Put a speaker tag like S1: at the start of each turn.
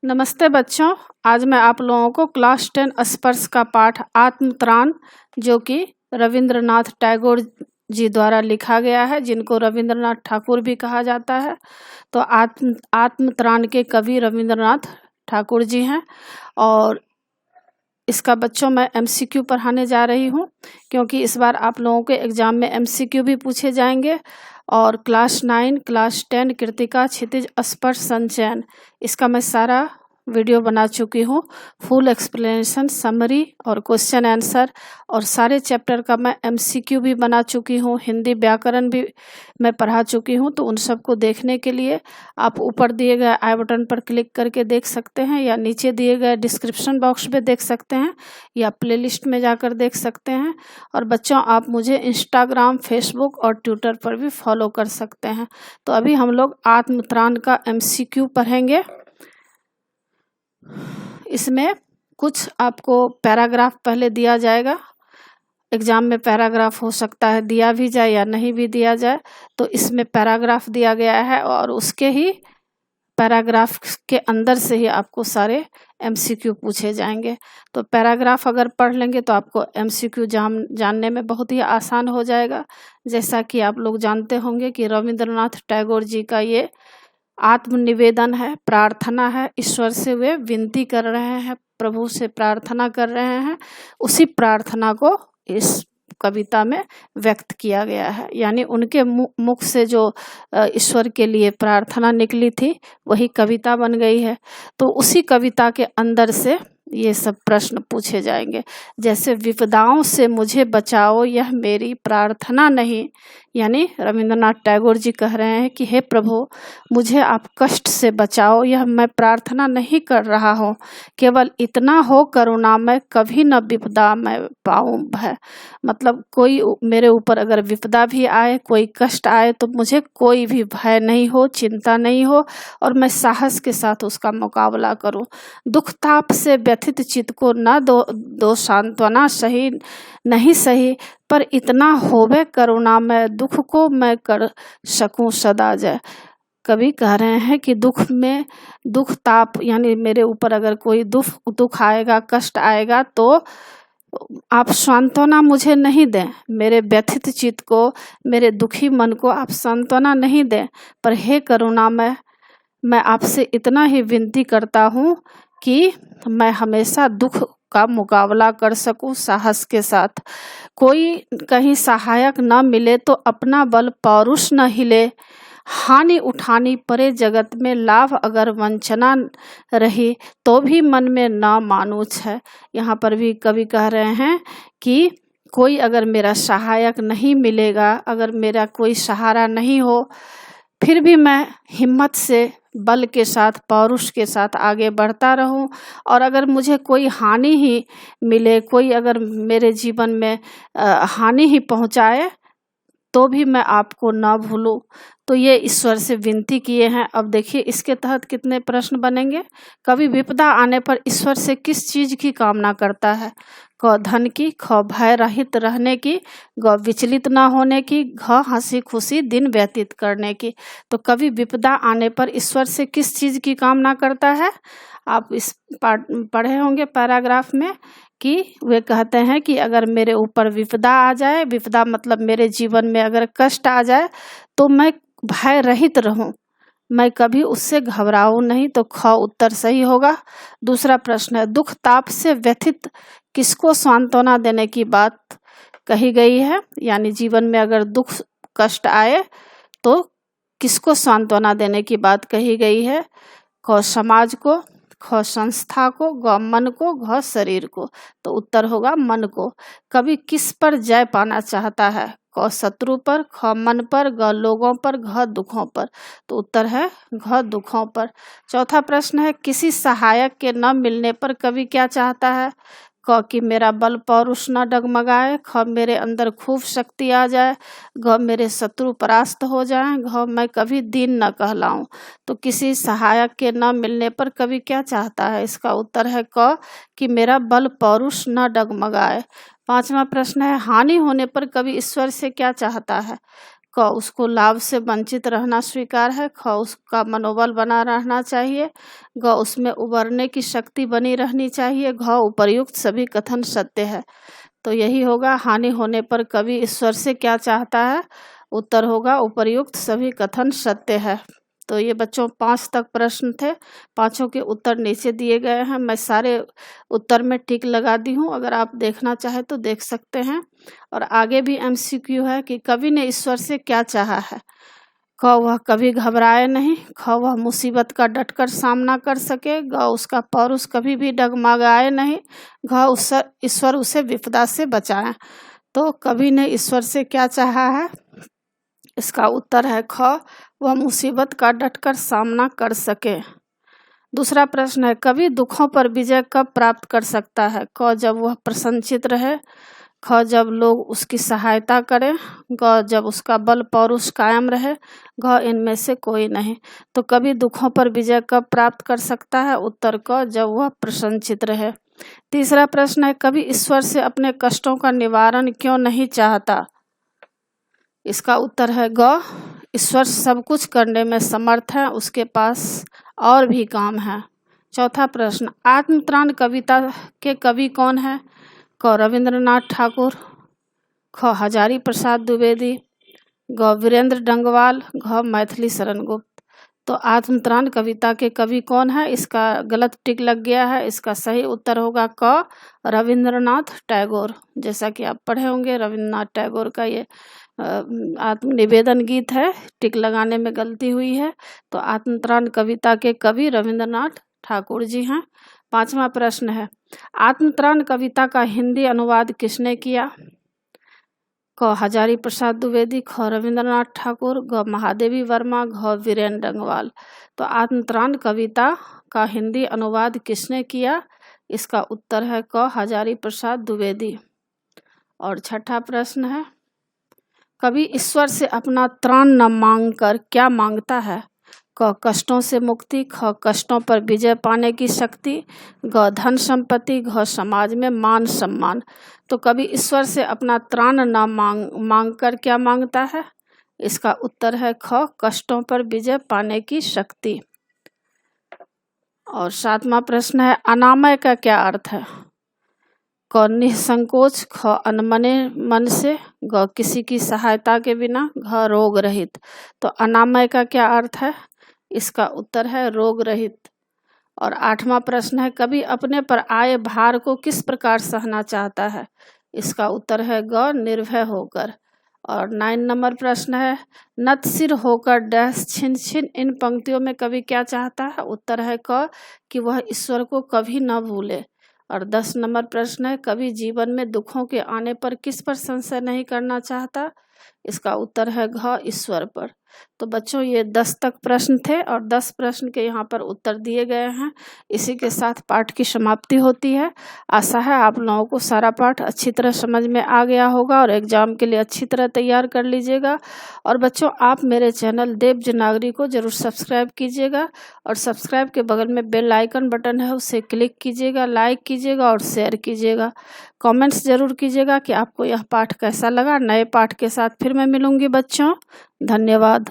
S1: नमस्ते बच्चों। आज मैं आप लोगों को क्लास 10 स्पर्श का पाठ आत्मत्राण, जो कि रविंद्रनाथ टैगोर जी द्वारा लिखा गया है, जिनको रविंद्रनाथ ठाकुर भी कहा जाता है। तो आत्मत्राण के कवि रविंद्रनाथ ठाकुर जी हैं। और इसका बच्चों मैं एमसीक्यू पढ़ाने जा रही हूँ, क्योंकि इस बार आप लोगों के एग्जाम में एमसीक्यू भी पूछे जाएंगे। और क्लास 9, क्लास 10 कृतिका, क्षितिज, स्पर्श, संचयन, इसका मैं सारा वीडियो बना चुकी हूँ। फुल एक्सप्लेनेशन, समरी और क्वेश्चन आंसर, और सारे चैप्टर का मैं एमसीक्यू भी बना चुकी हूँ। हिंदी व्याकरण भी मैं पढ़ा चुकी हूँ। तो उन सबको देखने के लिए आप ऊपर दिए गए आई बटन पर क्लिक करके देख सकते हैं, या नीचे दिए गए डिस्क्रिप्शन बॉक्स में देख सकते हैं, या प्लेलिस्ट में जाकर देख सकते हैं। और बच्चों, आप मुझे इंस्टाग्राम, फेसबुक और ट्विटर पर भी फॉलो कर सकते हैं। तो अभी हम लोग आत्मत्राण का एमसीक्यू पढ़ेंगे। इसमें कुछ आपको पैराग्राफ पहले दिया जाएगा। एग्जाम में पैराग्राफ हो सकता है दिया भी जाए या नहीं भी दिया जाए। तो इसमें पैराग्राफ दिया गया है, और उसके ही पैराग्राफ के अंदर से ही आपको सारे एमसीक्यू पूछे जाएंगे। तो पैराग्राफ अगर पढ़ लेंगे तो आपको एमसीक्यू जानने में बहुत ही आसान हो जाएगा। जैसा कि आप लोग जानते होंगे कि रविंद्रनाथ टैगोर जी का ये आत्मनिवेदन है, प्रार्थना है। ईश्वर से वे विनती कर रहे हैं, प्रभु से प्रार्थना कर रहे हैं। उसी प्रार्थना को इस कविता में व्यक्त किया गया है। यानी उनके मुख से जो ईश्वर के लिए प्रार्थना निकली थी, वही कविता बन गई है। तो उसी कविता के अंदर से ये सब प्रश्न पूछे जाएंगे। जैसे विपदाओं से मुझे बचाओ, यह मेरी प्रार्थना नहीं। यानी रविंद्रनाथ टैगोर जी कह रहे हैं कि हे प्रभु, मुझे आप कष्ट से बचाओ, यह मैं प्रार्थना नहीं कर रहा हूँ। केवल इतना हो करुणा, मैं कभी न विपदा मैं पाऊँ भय। मतलब कोई मेरे ऊपर अगर विपदा भी आए, कोई कष्ट आए, तो मुझे कोई भी भय नहीं हो, चिंता नहीं हो, और मैं साहस के साथ उसका मुकाबला करूँ। दुख ताप से व्यथित चित्त को न दो सांत्वना, सही नहीं सही, पर इतना होवे करुणा, मैं दुख को मैं कर सकूं सदा जय। कवि कह रहे हैं कि दुख ताप, यानी मेरे ऊपर अगर कोई दुख आएगा, कष्ट आएगा, तो आप सांत्वना मुझे नहीं दें। मेरे व्यथित चित्त को, मेरे दुखी मन को आप सांत्वना नहीं दें, पर हे करुणा, मैं आपसे इतना ही विनती करता हूँ कि मैं हमेशा दुख का मुकाबला कर सकूं साहस के साथ। कोई कहीं सहायक न मिले तो अपना बल पौरुष न हिले। हानि उठानी पड़े जगत में, लाभ अगर वंचना रही, तो भी मन में न मानूछ है। यहाँ पर भी कवि कह रहे हैं कि कोई अगर मेरा सहायक नहीं मिलेगा, अगर मेरा कोई सहारा नहीं हो, फिर भी मैं हिम्मत से, बल के साथ, पौरुष के साथ आगे बढ़ता रहूं। और अगर मुझे कोई हानि ही मिले, कोई अगर मेरे जीवन में हानि ही पहुंचाए, तो भी मैं आपको ना भूलूं। तो ये ईश्वर से विनती किए हैं। अब देखिए इसके तहत कितने प्रश्न बनेंगे। कभी विपदा आने पर ईश्वर से किस चीज की कामना करता है? क धन की, ख भय रहित रहने की, ग विचलित न होने की, घ हंसी खुशी दिन व्यतीत करने की। तो कभी विपदा आने पर ईश्वर से किस चीज की कामना करता है? आप इस पढ़े होंगे पैराग्राफ में कि वे कहते हैं कि अगर मेरे ऊपर विपदा आ जाए, विपदा मतलब मेरे जीवन में अगर कष्ट आ जाए, तो मैं भय रहित रहूं, मैं कभी उससे घबराऊं नहीं। तो ख उत्तर सही होगा। दूसरा प्रश्न है, दुख ताप से व्यथित किसको सांत्वना देने की बात कही गई है? यानी जीवन में अगर दुख कष्ट आए तो किसको सांत्वना देने की बात कही गई है? क समाज को, ख संस्था को, ग मन को, घ शरीर को। तो उत्तर होगा मन को। कभी किस पर जय पाना चाहता है? क शत्रु पर, ख मन पर, ग लोगों पर, घ दुखों पर। तो उत्तर है घ दुखों पर। चौथा प्रश्न है, किसी सहायक के न मिलने पर कवि क्या चाहता है? क कि मेरा बल पौरुष न डगमगाए, ख मेरे अंदर खूब शक्ति आ जाए, घ मेरे शत्रु परास्त हो जाएं, घ मैं कभी दीन न कहलाऊं। तो किसी सहायक के न मिलने पर कवि क्या चाहता है? इसका उत्तर है क कि मेरा बल पौरुष न डगमगाए। पांचवा प्रश्न है, हानि होने पर कवि ईश्वर से क्या चाहता है? क उसको लाभ से वंचित रहना स्वीकार है। ख उसका मनोबल बना रहना चाहिए। ग उसमें उबरने की शक्ति बनी रहनी चाहिए। घ उपर्युक्त सभी कथन सत्य है। तो यही होगा, हानि होने पर कवि ईश्वर से क्या चाहता है? उत्तर होगा उपर्युक्त सभी कथन सत्य है। तो ये बच्चों 5 तक प्रश्न थे, पांचों के उत्तर नीचे दिए गए हैं। मैं सारे उत्तर में टिक लगा दी हूँ, अगर आप देखना चाहे तो देख सकते हैं। और आगे भी MCQ है कि कवि ने ईश्वर से क्या चाहा है। क वह कभी घबराए नहीं। ख वह मुसीबत का डटकर सामना कर सके। ग उसका पौरुष कभी भी डगमगाए नहीं। घ ईश्वर उसे विपदा से बचाए। तो कवि ने ईश्वर से क्या चाहा है? इसका उत्तर है ख वह मुसीबत का डटकर सामना कर सके। दूसरा प्रश्न है कवि दुखों पर विजय कब प्राप्त कर सकता है? क जब वह प्रसन्नचित्त रहे। ख जब लोग उसकी सहायता करें। ग जब उसका बल पौरुष कायम रहे। घ इनमें से कोई नहीं। तो कवि दुखों पर विजय कब प्राप्त कर सकता है? उत्तर क जब वह प्रसन्नचित्त रहे। तीसरा प्रश्न है कवि ईश्वर से अपने कष्टों का निवारण क्यों नहीं चाहता? इसका उत्तर है ग ईश्वर सब कुछ करने में समर्थ है, उसके पास और भी काम है। चौथा प्रश्न आत्मत्राण कविता के कवि कौन है? क रविंद्रनाथ ठाकुर। ख हजारी प्रसाद द्विवेदी। ग वीरेंद्र डंगवाल। घ मैथिली शरण गुप्त। तो आत्मत्राण कविता के कवि कौन है? इसका गलत टिक लग गया है। इसका सही उत्तर होगा क रविंद्रनाथ टैगोर। जैसा कि आप पढ़े होंगे, रविंद्रनाथ टैगोर का ये आत्मनिवेदन गीत है, टिक लगाने में गलती हुई है। तो आत्मत्राण कविता के कवि रविंद्रनाथ ठाकुर जी हैं। पांचवा प्रश्न है आत्मत्राण कविता का हिंदी अनुवाद किसने किया? क हजारी प्रसाद द्विवेदी। ख रविंद्रनाथ ठाकुर। ग महादेवी वर्मा। घ वीरेंद्र डंगवाल। तो आत्मत्राण कविता का हिंदी अनुवाद किसने किया? इसका उत्तर है क हजारी प्रसाद द्विवेदी। और छठा प्रश्न है कवि ईश्वर से अपना त्राण न मांग कर क्या मांगता है? क कष्टों से मुक्ति। ख कष्टों पर विजय पाने की शक्ति। ग धन संपत्ति। घ समाज में मान सम्मान। तो कवि ईश्वर से अपना त्राण न मांग कर क्या मांगता है? इसका उत्तर है ख कष्टों पर विजय पाने की शक्ति। और सातवां प्रश्न है अनामय का क्या अर्थ है? क निसंकोच। ख अनमने मन से। ग किसी की सहायता के बिना। घ रोग रहित। तो अनामय का क्या अर्थ है? इसका उत्तर है रोग रहित। और आठवां प्रश्न है कवि अपने पर आए भार को किस प्रकार सहना चाहता है? इसका उत्तर है ग निर्भय होकर। और 9 नंबर प्रश्न है नत सिर होकर डैश छिन छिन इन पंक्तियों में कवि क्या चाहता है? उत्तर है क कि वह ईश्वर को कभी न भूले। और 10 नंबर प्रश्न है कवि जीवन में दुखों के आने पर किस पर संशय नहीं करना चाहता? इसका उत्तर है घ ईश्वर पर। तो बच्चों ये 10 तक प्रश्न थे और 10 प्रश्न के यहाँ पर उत्तर दिए गए हैं। इसी के साथ पाठ की समाप्ति होती है। आशा है आप लोगों को सारा पाठ अच्छी तरह समझ में आ गया होगा और एग्जाम के लिए अच्छी तरह तैयार कर लीजिएगा। और बच्चों आप मेरे चैनल देवज नागरी को जरूर सब्सक्राइब कीजिएगा और सब्सक्राइब के बगल में बेल आइकन बटन है उसे क्लिक कीजिएगा, लाइक कीजिएगा और शेयर कीजिएगा। कमेंट्स जरूर कीजिएगा कि आपको यह पाठ कैसा लगा। नए पाठ के साथ फिर मैं मिलूंगी बच्चों। धन्यवाद।